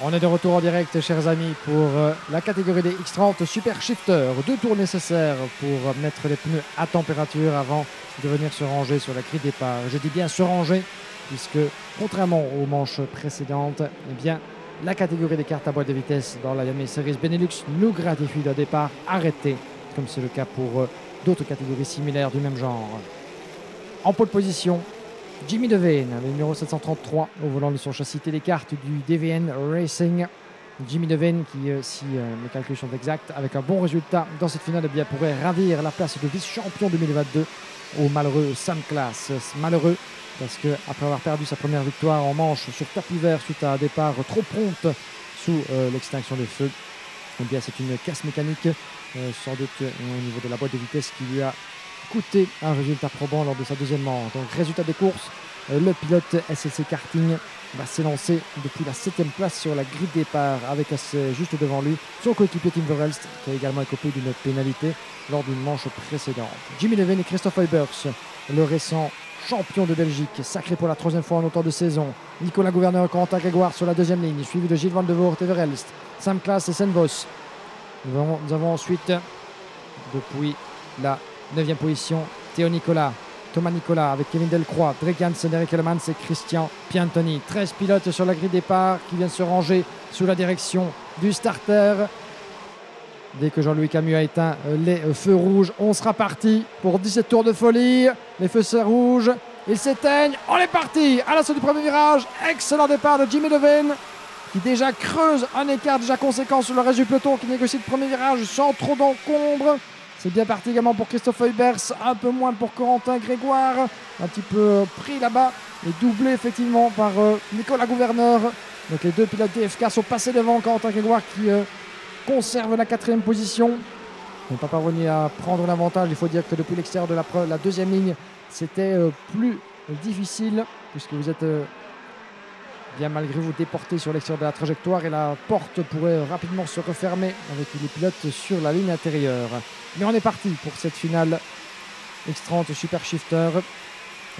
On est de retour en direct, chers amis, pour la catégorie des X30 Super Shifter. 2 tours nécessaires pour mettre les pneus à température avant de venir se ranger sur la grille de départ. Je dis bien se ranger, puisque contrairement aux manches précédentes, eh bien, la catégorie des cartes à boîte de vitesse dans la Yamaha Series Benelux nous gratifie le départ arrêté, comme c'est le cas pour d'autres catégories similaires du même genre. En pole position, Jimmy Devane, le numéro 733 au volant de son châssis télécarte du DVN Racing. Jimmy Devane qui, si mes calculs sont exacts, avec un bon résultat dans cette finale, eh bien, pourrait ravir la place de vice-champion 2022 au malheureux Sam Class. Malheureux parce qu'après avoir perdu sa première victoire en manche sur tapis vert suite à un départ trop prompt sous l'extinction des feux, eh bien, c'est une casse mécanique, sans doute au niveau de la boîte de vitesse qui lui a coûté un résultat probant lors de sa deuxième manche. Donc résultat des courses, le pilote SLC Karting va s'élancer depuis la 7e place sur la grille de départ avec juste devant lui son coéquipier Tim Verhelst qui a également écopé d'une pénalité lors d'une manche précédente. Jimmy Devane et Christophe Huybers, le récent champion de Belgique, sacré pour la 3e fois en autant de saisons. Nicolas Gouverneur et Corentin Grégoire sur la 2e ligne, suivi de Gilles Van de Voort et Verhelst, Sam Class et Sen Vos. Nous avons ensuite, depuis la 9e position, Théo Nicolas, Thomas Nicolas avec Kevin Delcroix, Drake Hansen, Eric Elemans et Christian Piantoni. 13 pilotes sur la grille de départ qui viennent se ranger sous la direction du starter. Dès que Jean-Louis Camus a éteint les feux rouges, on sera parti pour 17 tours de folie. Les feux sont rouges, ils s'éteignent. On est parti à l'assaut du premier virage. Excellent départ de Jimmy Devane qui déjà creuse un écart déjà conséquent sur le reste du peloton, qui négocie le premier virage sans trop d'encombre. C'est bien parti également pour Christophe Huybers, un peu moins pour Corentin Grégoire, un petit peu pris là-bas et doublé effectivement par Nicolas Gouverneur. Donc les deux pilotes DFK sont passés devant Corentin Grégoire qui conserve la 4e position. Il n'est pas parvenu à prendre l'avantage. Il faut dire que depuis l'extérieur de la 2e ligne, c'était plus difficile puisque vous êtes bien malgré vous déporté sur l'extérieur de la trajectoire et la porte pourrait rapidement se refermer avec les pilotes sur la ligne intérieure. Mais on est parti pour cette finale X30 Super Shifter.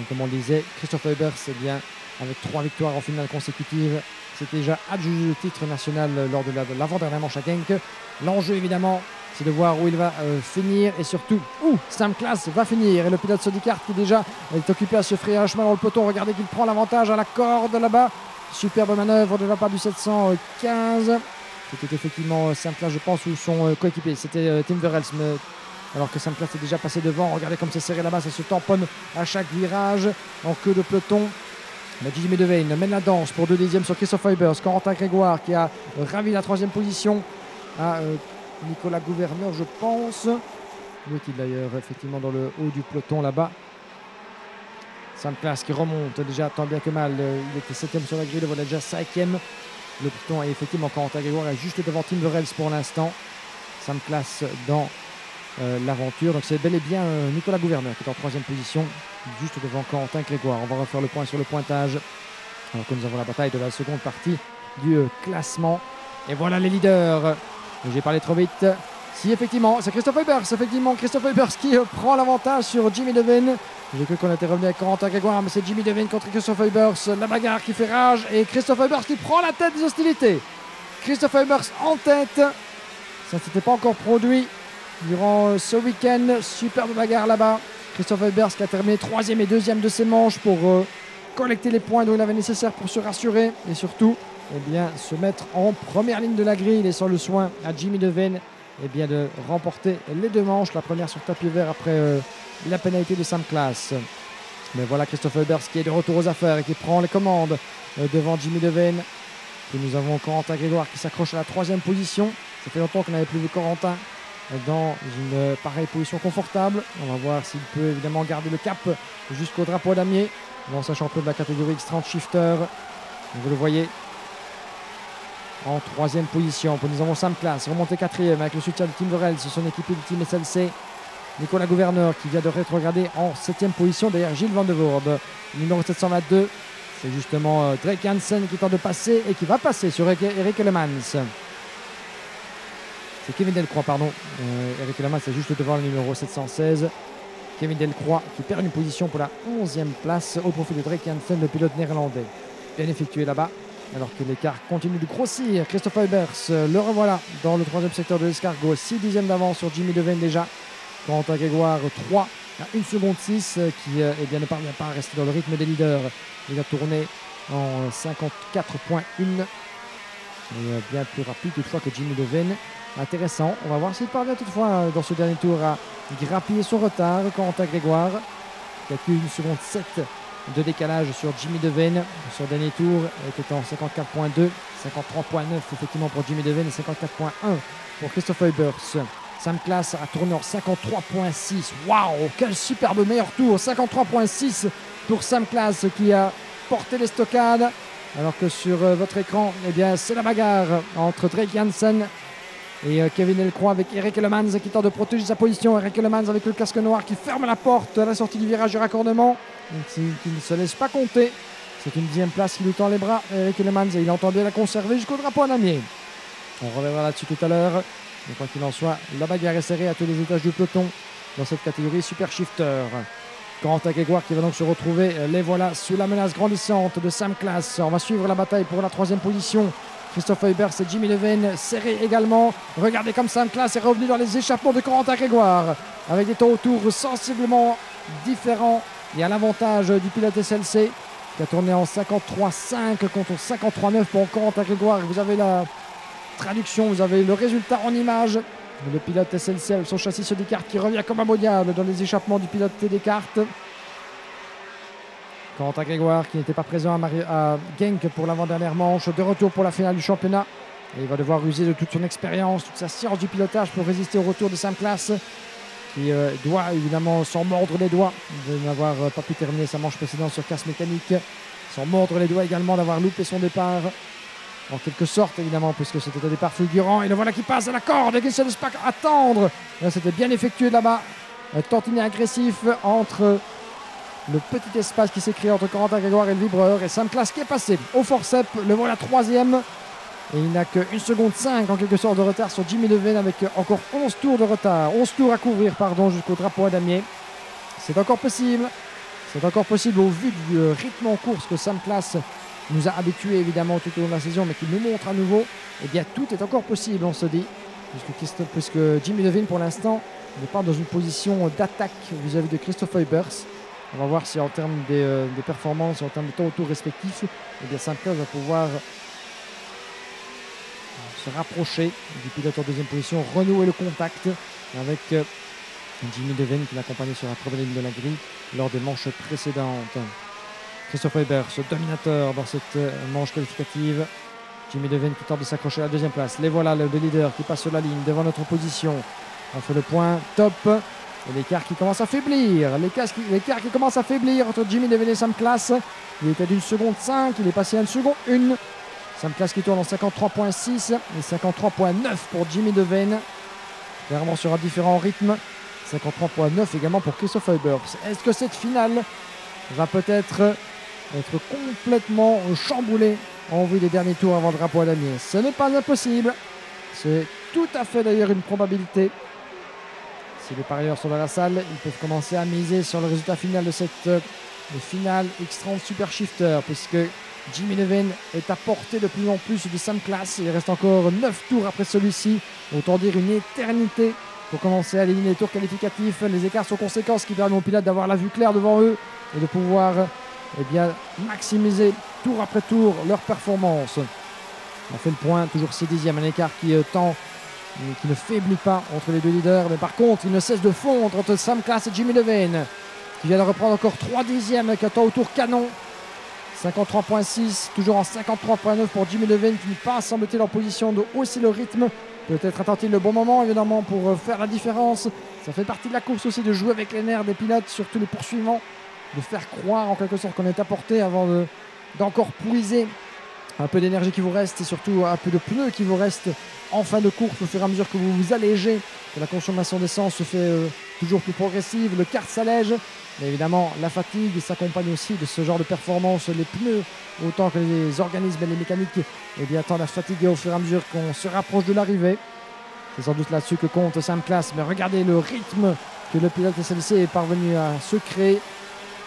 Et comme on le disait, Christophe Huybers, c'est bien avec 3 victoires en finale consécutive. C'est déjà adjugé le titre national lors de l'avant-dernière manche à Genk. L'enjeu évidemment, c'est de voir où il va finir et surtout où Sam Class va finir. Et le pilote Sodicart qui déjà est occupé à se frayer un chemin dans le peloton. Regardez qu'il prend l'avantage à la corde là-bas. Superbe manœuvre de la part du 715. C'était effectivement Sam Class, je pense, ou son coéquipier. C'était Tim Verhelst, alors que Sam Class est déjà passé devant. Regardez comme c'est serré là-bas, ça se tamponne à chaque virage en queue de peloton. Jimmy Devane mène la danse pour 2 dixièmes sur Christophe Huybers. Corentin Grégoire qui a ravi la 3e position à Nicolas Gouverneur, je pense. Où est-il d'ailleurs, effectivement, dans le haut du peloton là-bas. Sam Class qui remonte déjà tant bien que mal. Il était 7e sur la grille, le voilà déjà 5e. Le peloton est effectivement Corentin Grégoire est juste devant Tim Verhelst pour l'instant. Sam Class dans l'aventure. Donc c'est bel et bien Nicolas Gouverneur qui est en 3e position, juste devant Corentin Grégoire. On va refaire le point sur le pointage. Alors que nous avons la bataille de la seconde partie du classement. Et voilà les leaders. J'ai parlé trop vite. Si effectivement, c'est Christophe Huybers. Effectivement, Christophe Huybers qui prend l'avantage sur Jimmy Devane. J'ai cru qu'on était revenu avec Corentin Grégoire, mais c'est Jimmy Devane contre Christophe Huybers. La bagarre qui fait rage et Christophe Huybers qui prend la tête des hostilités. Christophe Huybers en tête. Ça ne s'était pas encore produit durant ce week-end. Superbe bagarre là-bas. Christophe Huybers qui a terminé 3e et 2e de ses manches pour collecter les points dont il avait nécessaire pour se rassurer et surtout bien, se mettre en première ligne de la grille, laissant le soin à Jimmy Devane bien, de remporter les 2 manches. La première sur tapis vert après la pénalité de Sam Class. Mais voilà Christophe Huybers qui est de retour aux affaires et qui prend les commandes devant Jimmy Devane. Et nous avons Corentin Grégoire qui s'accroche à la 3e position. Ça fait longtemps qu'on n'avait plus vu Corentin dans une pareille position confortable. On va voir s'il peut évidemment garder le cap jusqu'au drapeau damier. L'ancien champion de la catégorie X30 Shifter. Vous le voyez en 3e position. Nous avons Sam Class remonté 4e avec le soutien de Tim Verhelst, son équipier du team SLC. Nicolas Gouverneur qui vient de rétrograder en 7e position derrière Gilles Van de Voort. Numéro 722, c'est justement Drake Hansen qui tente de passer et qui va passer sur Eric Elemans. C'est Kevin Delcroix, pardon. Eric Elemans est juste devant le numéro 716. Kevin Delcroix qui perd une position pour la 11e place au profit de Drake Hansen, le pilote néerlandais. Bien effectué là-bas. alors que l'écart continue de grossir. Christophe Eubers, le revoilà dans le troisième secteur de l'escargot. 6 dixièmes d'avance sur Jimmy Devane déjà. Corentin Grégoire 3 à 1 seconde 6 qui eh bien, ne parvient pas à rester dans le rythme des leaders. Il a tourné en 54.1 et bien plus rapide toutefois que Jimmy Devane. Intéressant, on va voir s'il parvient toutefois dans ce dernier tour à grappiller son retard. Corentin Grégoire qui a que 1 seconde 7 de décalage sur Jimmy Devane. Son dernier tour était en 54.2, 53.9 effectivement pour Jimmy Devane et 54.1 pour Christophe Eubers. Sam Class a tourné en 53.6. Waouh, quel superbe meilleur tour. 53.6 pour Sam Class qui a porté les stockades. Alors que sur votre écran, eh bien, c'est la bagarre entre Drake Jansen et Kevin Delcroix avec Eric Elemans qui tente de protéger sa position. Eric Elemans avec le casque noir qui ferme la porte à la sortie du virage du raccordement. Qui ne se laisse pas compter. C'est une 10e place qui lui tend les bras. Eric Elemans, il entend bien la conserver jusqu'au drapeau en damier. On reviendra là-dessus tout à l'heure. Mais quoi qu'il en soit, la bagarre est serrée à tous les étages du peloton dans cette catégorie super shifter. Corentin Grégoire qui va donc se retrouver, les voilà, sous la menace grandissante de Sam Class. On va suivre la bataille pour la 3e position. Christophe Eubers et Jimmy Devane serrés également. Regardez comme Sam Class est revenu dans les échappements de Corentin Grégoire avec des temps autour sensiblement différents et à l'avantage du pilote SLC qui a tourné en 53.5 contre 53.9 pour Corentin Grégoire. Vous avez la traduction, vous avez le résultat en image. Le pilote SLC avec son châssis sur Descartes qui revient comme un modiable dans les échappements du pilote Descartes. Corentin Grégoire qui n'était pas présent à Genk pour l'avant-dernière manche, de retour pour la finale du championnat. Et il va devoir user de toute son expérience, toute sa science du pilotage pour résister au retour de Sam Class qui doit évidemment s'en mordre les doigts de n'avoir pas pu terminer sa manche précédente sur casse mécanique. S'en mordre les doigts également d'avoir loupé son départ. En quelque sorte évidemment puisque c'était un départ fulgurant. Et le voilà qui passe à la corde et qui ne se laisse pas attendre. C'était bien effectué là-bas. Un tantinet agressif entre le petit espace qui s'est créé entre Corentin Grégoire et le vibreur. Et Sam Class qui est passé au forceps. Le voilà 3e. Et il n'a que 1 seconde 5 en quelque sorte de retard sur Jimmy Devane avec encore 11 tours de retard. 11 tours à couvrir jusqu'au drapeau à damier. C'est encore possible. C'est encore possible au vu du rythme en course que Sam Class nous a habitués évidemment tout au long de la saison, mais qui nous montre à nouveau. Eh bien tout est encore possible, on se dit. Puisque Jimmy Devane pour l'instant n'est pas dans une position d'attaque vis-à-vis de Christophe Eubers. On va voir si en termes des performances, en termes de temps autour respectifs, eh bien Sam Class va pouvoir se rapprocher du pilote en 2e position, renouer le contact avec Jimmy Devane qui l'accompagnait sur la première ligne de la grille lors des manches précédentes. Christophe Eubers, dominateur dans cette manche qualificative. Jimmy Devane qui tente de s'accrocher à la 2e place. Les voilà, le leader qui passe sur la ligne devant notre position. On fait le point top. Et l'écart qui commence à faiblir. L'écart qui commence à faiblir entre Jimmy Devane et Sam Class. Il était d'1 seconde 5. Il est passé à 1 seconde 1. Sam Class qui tourne en 53.6 et 53.9 pour Jimmy Devane. Clairement sur un différent rythme. 53.9 également pour Christophe Eubers. Est-ce que cette finale va peut-être être complètement chamboulée en vue des derniers tours avant le drapeau à damier? Ce n'est pas impossible. C'est tout à fait d'ailleurs une probabilité. Si les parieurs sont dans la salle, ils peuvent commencer à miser sur le résultat final de cette finale X30 Super Shifter, puisque Jimmy Devane est à portée de plus en plus de Sam Class. Il reste encore 9 tours après celui-ci. Autant dire une éternité pour commencer à éliminer les tours qualificatifs. Les écarts sont conséquents, ce qui permet aux pilotes d'avoir la vue claire devant eux et de pouvoir maximiser tour après tour leur performance. On fait le point, toujours 6 dixièmes, un écart qui ne faiblit pas entre les deux leaders, mais par contre il ne cesse de fondre entre Sam Class et Jimmy Devane qui vient de reprendre encore 3 dixièmes avec un temps autour canon. 53.6, toujours en 53.9 pour Jimmy Devane qui n'est pas, semble-t-il, en position de hausser le rythme. Peut-être attend-il le bon moment évidemment pour faire la différence. Ça fait partie de la course aussi de jouer avec les nerfs des pilotes, surtout les poursuivants, de faire croire en quelque sorte qu'on est à portée avant d'encore puiser un peu d'énergie qui vous reste et surtout un peu de pneus qui vous reste en fin de course au fur et à mesure que vous vous allégez, que la consommation d'essence se fait toujours plus progressive, le kart s'allège, mais évidemment la fatigue s'accompagne aussi de ce genre de performance. Les pneus autant que les organismes et les mécaniques tendent à fatiguer au fur et à mesure qu'on se rapproche de l'arrivée. C'est sans doute là-dessus que compte Sam Class, mais regardez le rythme que le pilote SLC est parvenu à se créer.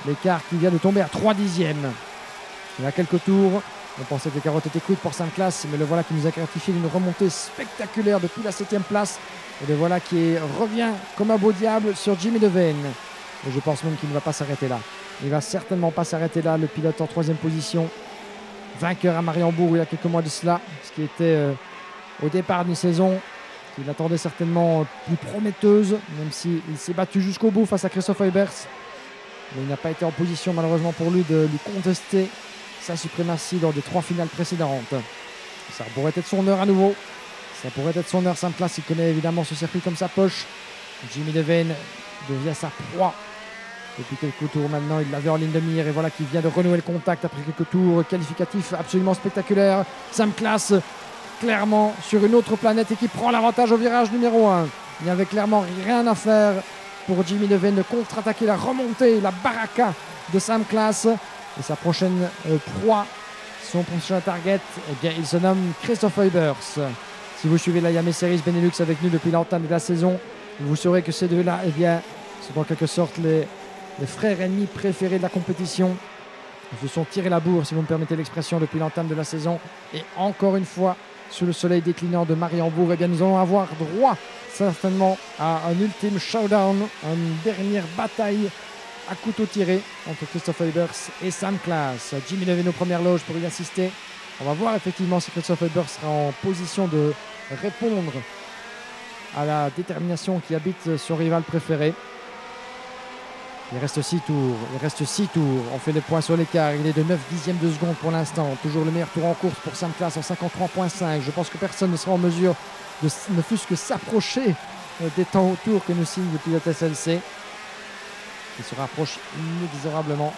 L'écart qui vient de tomber à 3 dixièmes. Il y a quelques tours. On pensait que les carottes étaient cuites pour Sam Class, mais le voilà qui nous a gratifié d'une remontée spectaculaire depuis la 7e place. Et le voilà qui revient comme un beau diable sur Jimmy Devane. Et je pense même qu'il ne va pas s'arrêter là. Il ne va certainement pas s'arrêter là, le pilote en 3e position. Vainqueur à Mariembourg il y a quelques mois de cela, ce qui était au départ d'une saison qu'il attendait certainement plus prometteuse, même s'il s'est battu jusqu'au bout face à Christophe Eubers. Mais il n'a pas été en position malheureusement pour lui de lui contester sa suprématie lors des 3 finales précédentes. Ça pourrait être son heure à nouveau. Ça pourrait être son heure. Sam Class, il connaît évidemment ce circuit comme sa poche. Jimmy Devane devient sa proie. Depuis quelques tours maintenant, il l'avait en ligne de mire et voilà qu'il vient de renouer le contact après quelques tours qualificatifs absolument spectaculaires. Sam Class, clairement sur une autre planète et qui prend l'avantage au virage numéro 1. Il n'y avait clairement rien à faire pour Jimmy Devane de contre-attaquer la remontée, la baraka de Sam Class. Et sa prochaine proie, son prochain target, eh bien, il se nomme Christophe Eubers. Si vous suivez la Yamaha Series Benelux avec nous depuis l'entame de la saison, vous saurez que ces deux-là, eh bien, sont en quelque sorte les frères ennemis préférés de la compétition. Ils se sont tirés la bourre, si vous me permettez l'expression, depuis l'entame de la saison. Et encore une fois, sous le soleil déclinant de Mariembourg, eh bien, nous allons avoir droit certainement à un ultime showdown, une dernière bataille à couteau tiré entre Christophe Eubers et Sam Class. Jimmy Devane aux premières loges pour y assister. On va voir effectivement si Christophe Eubers sera en position de répondre à la détermination qui habite son rival préféré. Il reste 6 tours. On fait les points sur l'écart. Il est de 9 dixièmes de seconde pour l'instant. Toujours le meilleur tour en course pour Sam Class en 53.5. Je pense que personne ne sera en mesure de ne fût-ce que s'approcher des temps au tour que nous signe le pilote SLC. Il se rapproche inexorablement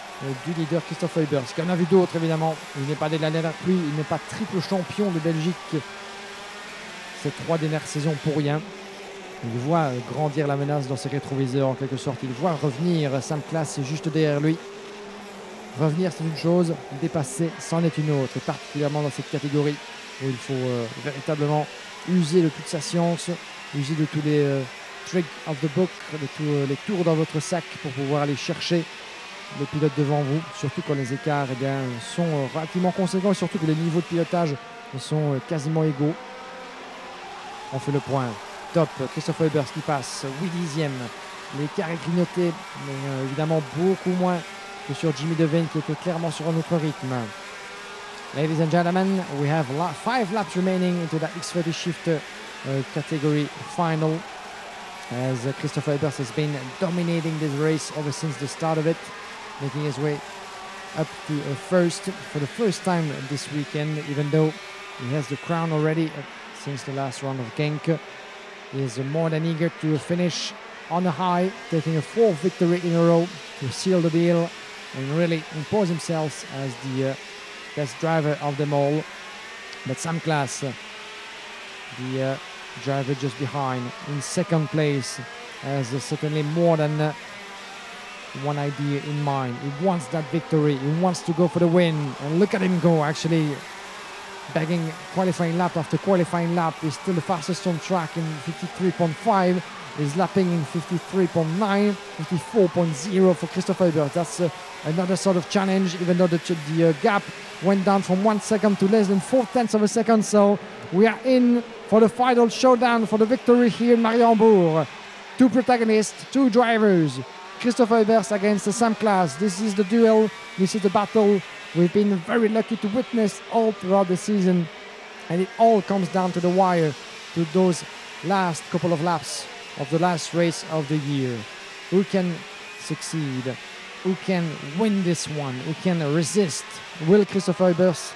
du leader Christophe Eubers. Il y en a vu d'autres évidemment. Il n'est pas de la dernière pluie. Il n'est pas triple champion de Belgique ces 3 dernières saisons pour rien. Il voit grandir la menace dans ses rétroviseurs en quelque sorte. Il voit revenir Sam Class juste derrière lui. Revenir c'est une chose, dépasser c'en est une autre. Et particulièrement dans cette catégorie où il faut véritablement user de toute sa science, user de tous les tricks of the book, de tous les tours dans votre sac pour pouvoir aller chercher le pilote devant vous. Surtout quand les écarts eh bien, sont relativement conséquents et surtout que les niveaux de pilotage sont quasiment égaux. On fait le point. Top, Christophe Eubers qui passe 8 dixièmes. L'écart est clignoté, mais évidemment beaucoup moins que sur Jimmy Devane qui était clairement sur un autre rythme. Ladies and gentlemen, we have 5 laps remaining into that X30 shifter category final. As Christophe Eubers has been dominating this race ever since the start of it, making his way up to first for the first time this weekend, even though he has the crown already since the last round of Genk. He is more than eager to finish on a high, taking a 4th victory in a row to seal the deal and really impose himself as the best driver of them all. But Sam Class, the driver just behind, in 2nd place, has certainly more than one idea in mind. He wants that victory. He wants to go for the win. And look at him go, actually. Bagging qualifying lap after qualifying lap. Is still the fastest on track in 53.5. Is lapping in 53.9, 54.0 for Christophe Eubers. That's another sort of challenge, even though the gap went down from 1 second to less than 4/10 of a second. So we are in for the final showdown for the victory here in Mariembourg. 2 protagonists, 2 drivers. Christophe Eubers against Sam Class. This is the duel. This is the battle we've been very lucky to witness all throughout the season. And it all comes down to the wire, to those last couple of laps of the last race of the year. Who can succeed? Who can win this one? Who can resist? Will Christophe Eubers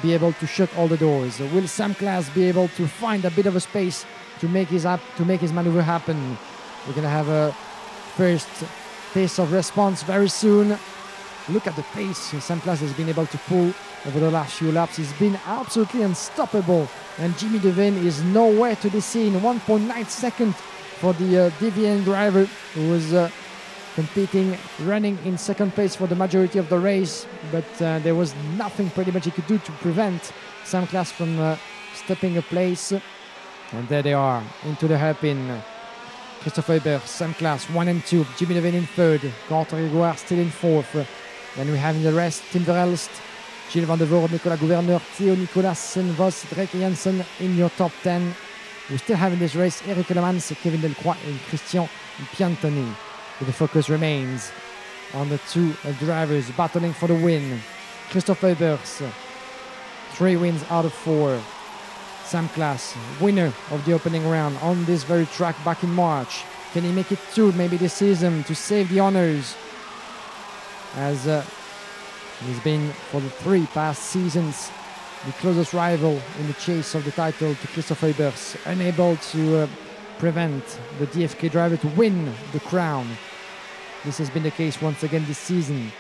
be able to shut all the doors? Will Sam Class be able to find a bit of a space to make his maneuver happen? We're going to have a first pace of response very soon. Look at the pace Sam Class has been able to pull over the last few laps. He's been absolutely unstoppable. And Jimmy Devane is nowhere to be seen. 1.9 seconds for the Devian driver who was competing, running in 2nd place for the majority of the race. But there was nothing pretty much he could do to prevent Sam Class from stepping a place. And there they are, into the hairpin. Christophe Eubers, Sam Class, 1 and 2. Jimmy Devane in 3rd. Quentin Grégoire still in 4th. Then we have in the rest Tim Verhelst, Gilles Van de Voorde, Nicolas Gouverneur, Theo Nicolasen, Vos, Drake Jansen in your top 10. We still have in this race Eric Lemans, Kevin Delcroix and Christian Piantoni. But the focus remains on the two drivers battling for the win. Christophe Eybers, 3 wins out of 4. Sam Klaas, winner of the opening round on this very track back in March. Can he make it 2 maybe this season to save the honors? As he's been for the 3 past seasons the closest rival in the chase of the title to Christophe Eybers, unable to prevent the DFK driver to win the crown. This has been the case once again this season,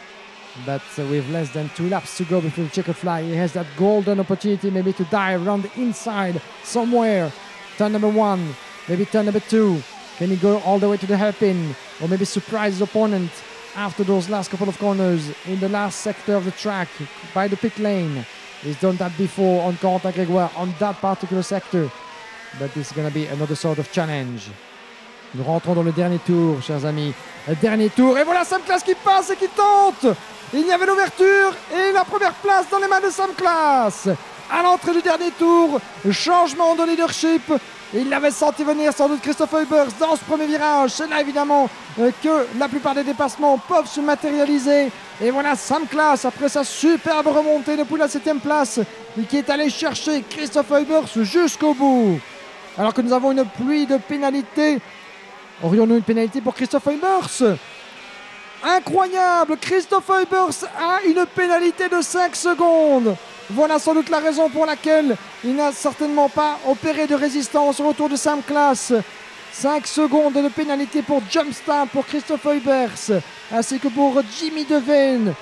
but with less than 2 laps to go before the checkered flag, he has that golden opportunity maybe to dive around the inside somewhere. Turn number 1, maybe turn number 2. Can he go all the way to the hairpin, or maybe surprise his opponent after those last couple of corners in the last sector of the track by the pit lane? He's done that before on Corentin Grégoire on that particular sector, but this is going to be another sort of challenge. Nous rentrons dans le dernier tour, chers amis. Le dernier tour, et voilà Sam Klaas qui passe et qui tente. Il y avait l'ouverture et la première place dans les mains de Sam Klaas. À l'entrée du dernier tour, changement de leadership. Il l'avait senti venir sans doute Christophe Eybers dans ce premier virage. C'est là évidemment que la plupart des dépassements peuvent se matérialiser. Et voilà Sam Klaas après sa superbe remontée depuis la 7e place qui est allé chercher Christophe Eybers jusqu'au bout. Alors que nous avons une pluie de pénalités. Aurions-nous une pénalité pour Christophe Eybers? Incroyable! Christophe Eybers a une pénalité de 5 secondes. Voilà sans doute la raison pour laquelle il n'a certainement pas opéré de résistance au retour de Sam Klaas. 5 secondes de pénalité pour Jumpstart pour Christophe Eybers, ainsi que pour Jimmy Devane.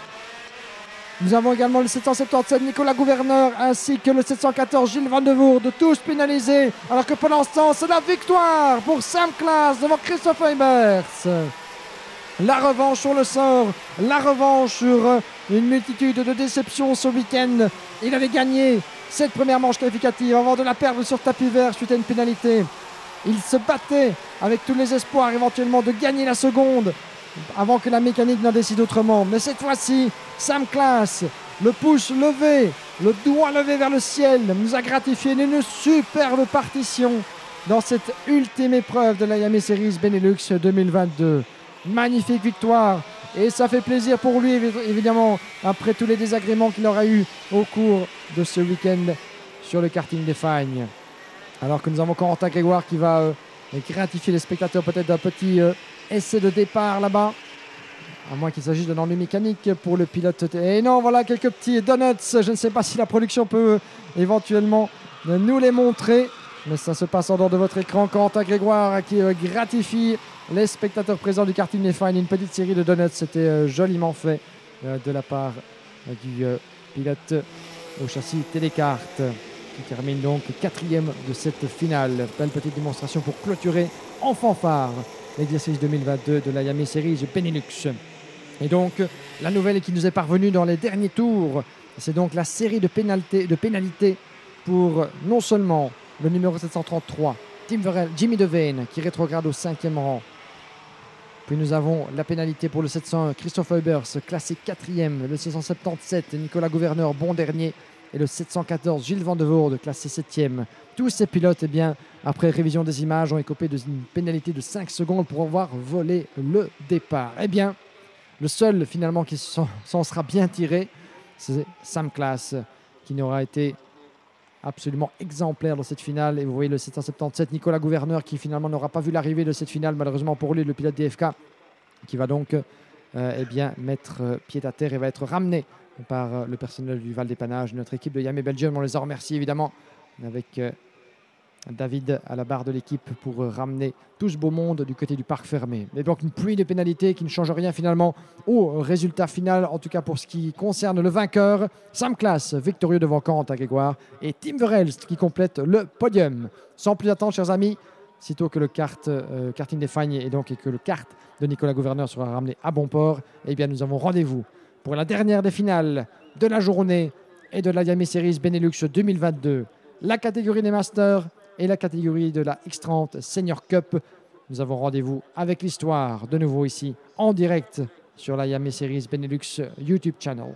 Nous avons également le 777 Nicolas Gouverneur, ainsi que le 714 Gilles Van de Voorde, tous pénalisés, alors que pendant ce temps, c'est la victoire pour Sam Klaas devant Christophe Eybers. La revanche sur le sort, la revanche sur une multitude de déceptions ce week-end. Il avait gagné cette première manche qualificative avant de la perdre sur tapis vert suite à une pénalité. Il se battait avec tous les espoirs éventuellement de gagner la seconde avant que la mécanique n'en décide autrement. Mais cette fois-ci, Sam Klaas, le pouce levé, le doigt levé vers le ciel, nous a gratifié d'une superbe partition dans cette ultime épreuve de la Yamaha Series Benelux 2022. Magnifique victoire et ça fait plaisir pour lui évidemment après tous les désagréments qu'il aura eu au cours de ce week-end sur le karting des Fagnes. Alors que nous avons Corentin Grégoire qui va gratifier les spectateurs peut-être d'un petit essai de départ là-bas, à moins qu'il s'agisse d'un ennui mécanique pour le pilote. Et non, voilà quelques petits donuts, je ne sais pas si la production peut éventuellement nous les montrer, mais ça se passe en dehors de votre écran. Corentin Grégoire qui gratifie les spectateurs présents du karting des Fagnes. Une petite série de donuts, c'était joliment fait de la part du pilote au châssis Télécart, qui termine donc 4e de cette finale. Belle petite démonstration pour clôturer en fanfare l'exercice 2022 de la Yamaha Series Benelux. Et donc la nouvelle qui nous est parvenue dans les derniers tours, c'est donc la série de pénalités pour non seulement le numéro 733 Tim Verel, Jimmy Devane qui rétrograde au 5e rang. Puis nous avons la pénalité pour le 701 Christophe Eybers, classé 4e, le 777 Nicolas Gouverneur, bon dernier, et le 714 Gilles Van de Voorde, classé 7e. Tous ces pilotes, eh bien, après révision des images, ont écopé d'une pénalité de 5 secondes pour avoir volé le départ. Eh bien, le seul finalement qui s'en sera bien tiré, c'est Sam Klaas, qui n'aura été absolument exemplaire dans cette finale. Et vous voyez le 777 Nicolas Gouverneur qui finalement n'aura pas vu l'arrivée de cette finale, malheureusement pour lui, le pilote DFK, qui va donc eh bien, mettre pied à terre et va être ramené par le personnel du Val d'Épannage, notre équipe de Yamaha Belgium. On les en remercie évidemment avec David à la barre de l'équipe pour ramener tout ce beau monde du côté du parc fermé. Mais donc une pluie de pénalités qui ne change rien finalement au résultat final, en tout cas pour ce qui concerne le vainqueur. Sam Klaas, victorieux devant Corentin Grégoire, et Tim Verhelst qui complète le podium. Sans plus attendre, chers amis, sitôt que le karting des Fagnes et que le kart de Nicolas Gouverneur sera ramené à bon port, eh bien nous avons rendez-vous pour la dernière des finales de la journée et de la Yamaha Series Benelux 2022. La catégorie des Masters et la catégorie de la X30 Senior Cup. Nous avons rendez-vous avec l'histoire de nouveau ici en direct sur la Yamaha Series Benelux YouTube channel.